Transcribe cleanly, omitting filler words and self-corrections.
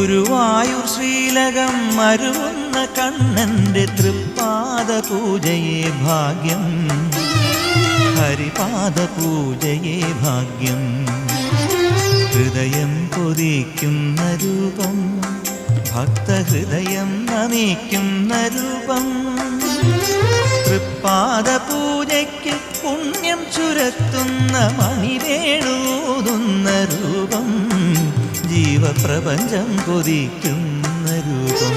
ഗുരുവായൂർ ശ്രീലകം മരുവുന്ന കണ്ണന്റെ തൃപ്പാദ പൂജയെ ഭാഗ്യം, ഹരിപാദ പൂജയെ ഭാഗ്യം. ഹൃദയം കൊതിക്കുന്ന രൂപം, ഭക്തഹൃദയം നമിക്കുന്ന രൂപം. തൃപ്പാദ പൂജയ്ക്ക് പുണ്യം ചുരത്തുന്ന മണിവേണൂതുന്ന രൂപം, ജീവപ്രപഞ്ചം കൊതിക്കുന്ന രൂപം.